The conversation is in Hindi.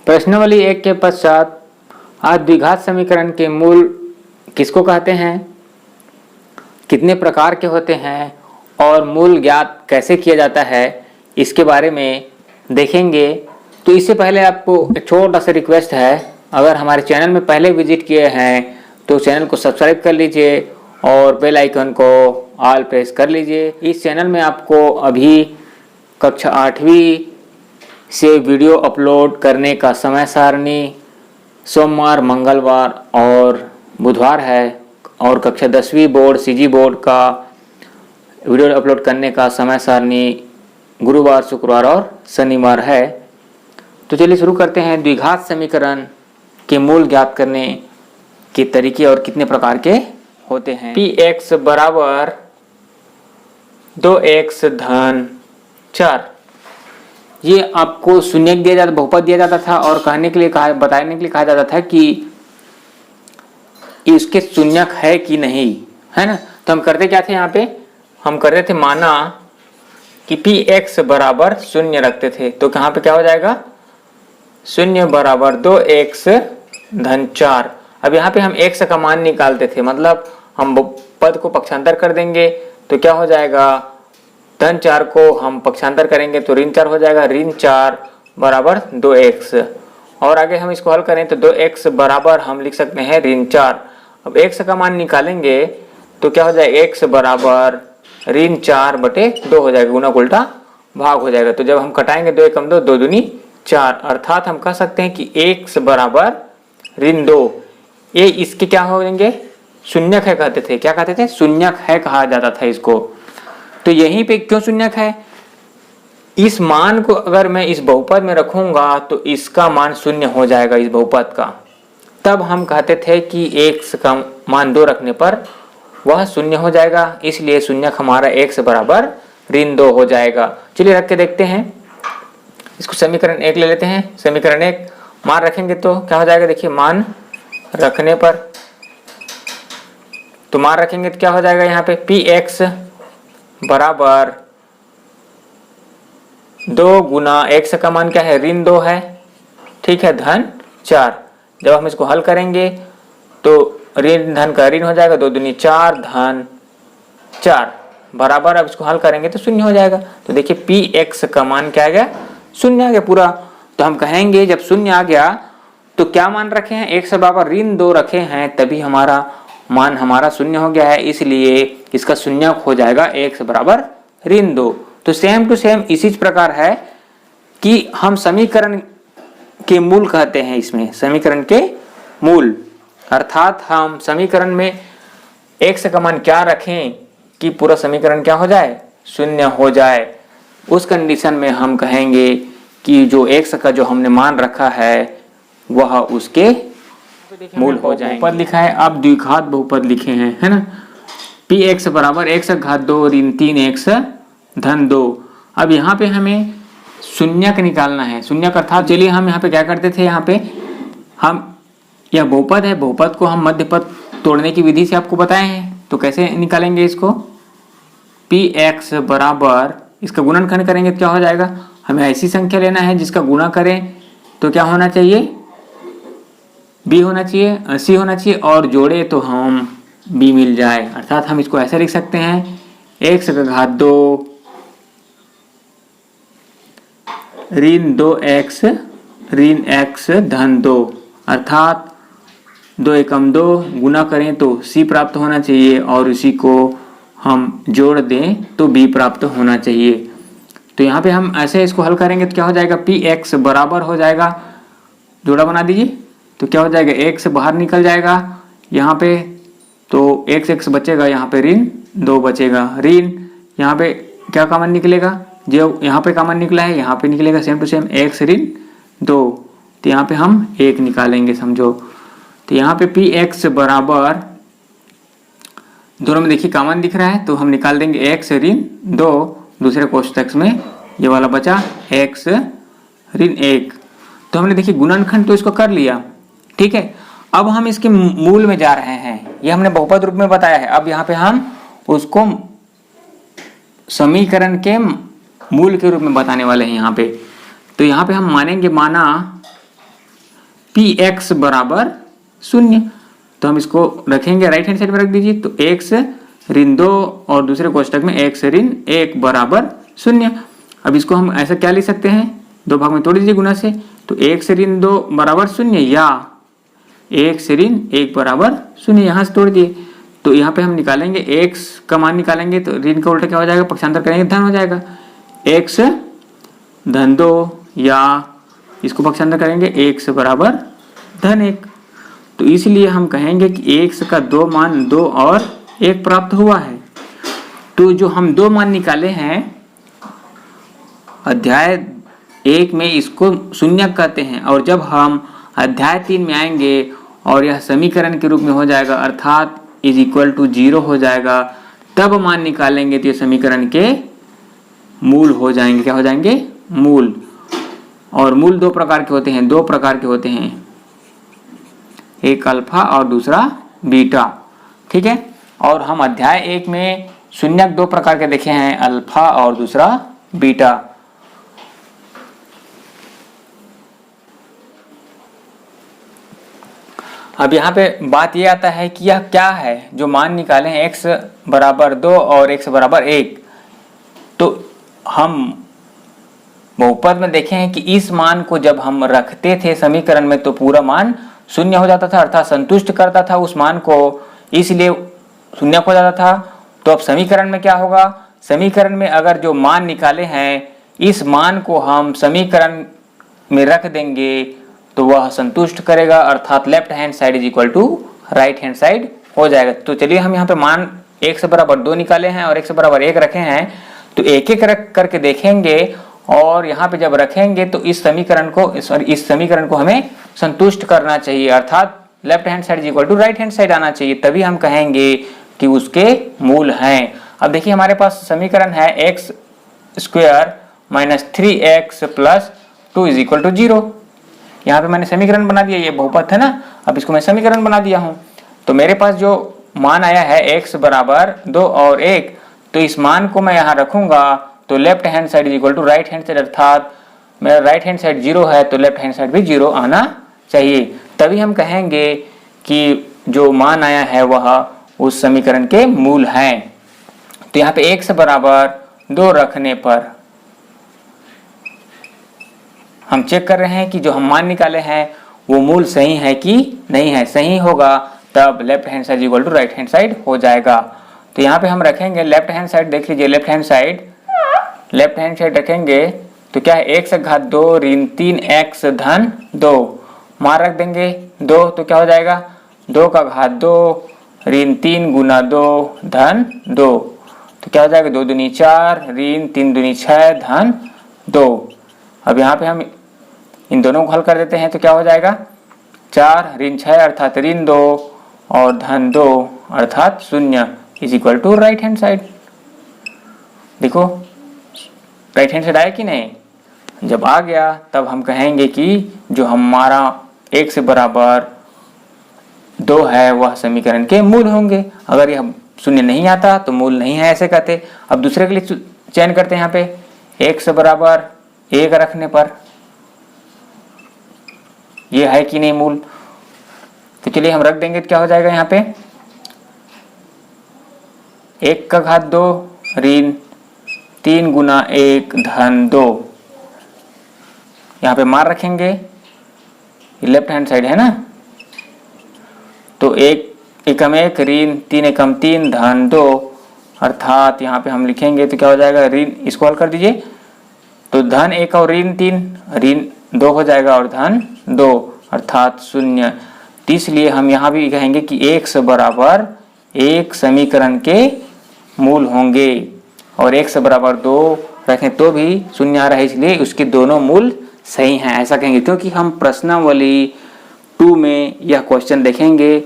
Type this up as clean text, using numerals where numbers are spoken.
प्रश्नावली 1 के पश्चात आज द्विघात समीकरण के मूल किसको कहते हैं, कितने प्रकार के होते हैं और मूल ज्ञात कैसे किया जाता है, इसके बारे में देखेंगे। तो इससे पहले आपको एक छोटा सा रिक्वेस्ट है, अगर हमारे चैनल में पहले विजिट किए हैं तो चैनल को सब्सक्राइब कर लीजिए और बेल आइकन को ऑल प्रेस कर लीजिए। इस चैनल में आपको अभी कक्षा 8वीं से वीडियो अपलोड करने का समय सारणी सोमवार, मंगलवार और बुधवार है, और कक्षा 10वीं बोर्ड सीजी बोर्ड का वीडियो अपलोड करने का समय सारणी गुरुवार, शुक्रवार और शनिवार है। तो चलिए शुरू करते हैं। द्विघात समीकरण के मूल ज्ञात करने के तरीके और कितने प्रकार के होते हैं। px बराबर 2x धन 4, ये आपको शून्य दिया जाता, बहुपद दिया जाता था और कहने के लिए बताने के लिए कहा जाता था कि इसके शून्यक है कि नहीं, है ना। तो हम करते क्या थे, यहाँ पे हम करते थे माना कि px बराबर 0 रखते थे, तो कहाँ पे क्या हो जाएगा, 0 बराबर 2x धन 4। अब यहाँ पे हम x का मान निकालते थे, मतलब हम पद को पक्षांतर कर देंगे तो क्या हो जाएगा, धन 4 को हम पक्षांतर करेंगे तो ऋण 4 हो जाएगा, ऋण 4 बराबर 2x। और आगे हम इसको हल करें तो 2x बराबर हम लिख सकते हैं ऋण 4। अब x का मान निकालेंगे तो क्या हो जाएगा, x बराबर ऋण 4 बटे 2 हो जाएगा, गुना उल्टा भाग हो जाएगा। तो जब हम कटाएंगे 2 एकम 2, 2 दूनी 4, अर्थात हम कह सकते हैं कि x बराबर ऋण 2। ये इसके क्या हो जाएंगे, शून्यक है कहते थे। क्या कहते थे, शून्यक है कहा जाता था इसको। तो यहीं पे क्यों शून्यक है, इस मान को अगर मैं इस बहुपद में रखूंगा तो इसका मान 0 हो जाएगा इस बहुपद का। तब हम कहते थे कि x का मान 2 रखने पर वह 0 हो जाएगा, इसलिए शून्यक हमारा x बराबर ऋण 2 हो जाएगा। चलिए रख के देखते हैं। इसको समीकरण 1 ले लेते हैं। समीकरण 1 मान रखेंगे तो क्या हो जाएगा, देखिए मान रखने पर, तो मान रखेंगे तो क्या हो जाएगा, यहाँ पे px बराबर 2 गुना x का मान क्या है, ऋण 2 है, ठीक है, धन 4। जब हम इसको हल करेंगे तो ऋण धन का ऋण हो जाएगा, 2 दूनी 4 धन 4 बराबर, अब इसको हल करेंगे तो 0 हो जाएगा। तो देखिए px का मान क्या आ गया, 0 आ गया पूरा। तो हम कहेंगे जब 0 आ गया तो क्या मान रखे हैं, x बराबर ऋण 2 रखे हैं, तभी हमारा मान हमारा 0 हो गया है, इसलिए इसका शून्यक हो जाएगा x बराबर ऋण 2। तो सेम टू सेम इसी प्रकार है कि हम समीकरण के मूल कहते हैं, इसमें समीकरण के मूल, अर्थात हम समीकरण में x का मान क्या रखें कि पूरा समीकरण क्या हो जाए, 0 हो जाए। उस कंडीशन में हम कहेंगे कि जो x का जो हमने मान रखा है वह उसके मूल हो जाएंगे। बहुपद लिखा है, अब द्विघात बहुपद लिखे हैं, है ना। px बराबर x घात 2 ऋण 3x धन 2। अब यहाँ पे हमें शून्यक निकालना है, शून्यक अर्थात चलिए हम यहाँ पे क्या करते थे, यहाँ पे हम यह बहुपद है, बहुपद को हम मध्यपद तोड़ने की विधि से आपको बताए हैं। तो कैसे निकालेंगे इसको, px बराबर इसका गुणनखंड करेंगे तो क्या हो जाएगा, हमें ऐसी संख्या लेना है जिसका गुणा करें तो क्या होना चाहिए, b होना चाहिए, c होना चाहिए, और जोड़े तो हम b मिल जाए। अर्थात हम इसको ऐसे लिख सकते हैं, x घात 2 ऋण 2x ऋण x धन 2, अर्थात 2 एकम 2 गुना करें तो c प्राप्त होना चाहिए, और इसी को हम जोड़ दें तो b प्राप्त होना चाहिए। तो यहाँ पे हम ऐसे इसको हल करेंगे तो क्या हो जाएगा, px बराबर हो जाएगा, जोड़ा बना दीजिए, तो क्या हो जाएगा, x बाहर निकल जाएगा यहाँ पे, तो x बचेगा, यहाँ पे ऋण 2 बचेगा, ऋण यहाँ पे क्या कॉमन निकलेगा, जो यहाँ पे कॉमन निकला है यहाँ पे निकलेगा सेम टू सेम x ऋण 2, तो यहाँ पे हम 1 निकालेंगे समझो। तो यहाँ पे px बराबर, दोनों में देखिए कॉमन दिख रहा है तो हम निकाल देंगे x ऋण 2, दूसरे कोष्ठक में ये वाला बचा x ऋण 1। तो हमने देखिए गुणनखंड तो इसको कर लिया, ठीक है। अब हम इसके मूल में जा रहे हैं, ये हमने बहुपद रूप में बताया है। अब यहाँ पे हम उसको समीकरण के मूल के रूप में बताने वाले हैं यहाँ पे। तो यहाँ पे हम मानेंगे, माना पी एक्स बराबर 0। तो हम इसको रखेंगे राइट हैंड साइड में रख दीजिए, तो x ऋण 2 और दूसरे कोष्टक में x ऋण 1 बराबर 0। अब इसको हम ऐसा क्या लिख सकते हैं, दो भाग में तोड़ दीजिए गुना से, तो x ऋण 2 बराबर 0 या x ऋण 1 बराबर 0, यहाँ से तोड़ दिए। तो यहाँ पे हम निकालेंगे x का मान निकालेंगे, तो ऋण का उल्टा क्या हो जाएगा, पक्षांतर करेंगे धन हो जाएगा, x धन 2 या इसको पक्षांतर करेंगे x बराबर धन 1। तो इसलिए हम कहेंगे कि x का दो मान 2 और 1 प्राप्त हुआ है। तो जो हम दो मान निकाले हैं अध्याय 1 में, इसको शून्य कहते हैं, और जब हम अध्याय 3 में आएंगे और यह समीकरण के रूप में हो जाएगा अर्थात इज इक्वल टू 0 हो जाएगा, तब मान निकालेंगे तो ये समीकरण के मूल हो जाएंगे। क्या हो जाएंगे, मूल। और मूल दो प्रकार के होते हैं, एक अल्फा और दूसरा बीटा, ठीक है। और हम अध्याय 1 में शून्यक दो प्रकार के देखे हैं, अल्फा और दूसरा बीटा। अब यहाँ पे बात ये आता है कि यह क्या है, जो मान निकाले हैं x बराबर 2 और x बराबर 1। तो हम बहुपद में देखे हैं कि इस मान को जब हम रखते थे समीकरण में तो पूरा मान शून्य हो जाता था, अर्थात संतुष्ट करता था उस मान को, इसलिए शून्य हो जाता था। तो अब समीकरण में क्या होगा, समीकरण में अगर जो मान निकाले हैं इस मान को हम समीकरण में रख देंगे तो वह संतुष्ट करेगा, अर्थात left hand side is equal to right hand side हो जाएगा। तो चलिए हम यहाँ पे मान x बराबर 2 निकाले हैं और x बराबर 1 रखे हैं, तो एक एक रख करके देखेंगे और यहाँ पे जब रखेंगे तो इस समीकरण को हमें संतुष्ट करना चाहिए, अर्थात left hand side is equal to right hand side आना चाहिए, तभी हम कहेंगे कि उसके मूल हैं। अब देखिए हमारे पास समीकरण है x square minus 3x plus 2 is equal to 0। यहाँ पे मैंने समीकरण बना दिया, ये बहुपद है ना, अब इसको मैं समीकरण बना दिया हूँ। तो मेरे पास जो मान आया है x बराबर 2 और 1, तो इस मान को मैं यहाँ रखूंगा तो left hand side is equal to right hand side, अर्थात मेरा राइट हैंड साइड 0 है तो लेफ्ट हैंड साइड भी 0 आना चाहिए, तभी हम कहेंगे कि जो मान आया है वह उस समीकरण के मूल हैं। तो यहाँ पे x बराबर 2 रखने पर हम चेक कर रहे हैं कि जो हम मान निकाले हैं वो मूल सही है कि नहीं है, सही होगा तब left hand side equal to right hand side हो जाएगा। तो यहाँ पे हम रखेंगे लेफ्ट हैंड साइड, देख लीजिए लेफ्ट हैंड साइड रखेंगे तो क्या है, x घात 2 ऋण 3x धन 2, मान रख देंगे 2 तो क्या हो जाएगा, 2 का घात 2 ऋण 3 गुना 2 धन 2, तो क्या हो जाएगा 2 दूनी 4 ऋण 3 दूनी 6 धन 2। अब यहाँ पे हम इन दोनों को हल कर देते हैं तो क्या हो जाएगा, 4 ऋण 6 अर्थात ऋण 2 और धन 2 अर्थात 0 is equal to right hand side. देखो राइट हैंड साइड आया कि नहीं, जब आ गया तब हम कहेंगे कि जो हमारा x बराबर 2 है वह समीकरण के मूल होंगे। अगर यह 0 नहीं आता तो मूल नहीं है ऐसे कहते। अब दूसरे के लिए चयन करते हैं, यहाँ पे x बराबर 1 रखने पर ये है कि नहीं मूल, तो चलिए हम रख देंगे तो क्या हो जाएगा, यहाँ पे 1 का घात 2 ऋण 3 गुना 1 धन 2, यहाँ पे मान रखेंगे, लेफ्ट हैंड साइड है ना, तो 1 एकम 1 ऋण 3 एकम 3 धन 2 अर्थात यहाँ पे हम लिखेंगे तो क्या हो जाएगा, ऋण इसको हल कर दीजिए तो धन 1 और ऋण 3 ऋण 2 हो जाएगा और धन 2 अर्थात 0। इसलिए हम यहाँ भी कहेंगे कि x बराबर 1 समीकरण के मूल होंगे और x बराबर 2 रखें तो भी 0 आ रहा है, इसलिए उसके दोनों मूल सही हैं ऐसा कहेंगे, क्योंकि हम प्रश्नावली 2 में यह क्वेश्चन देखेंगे।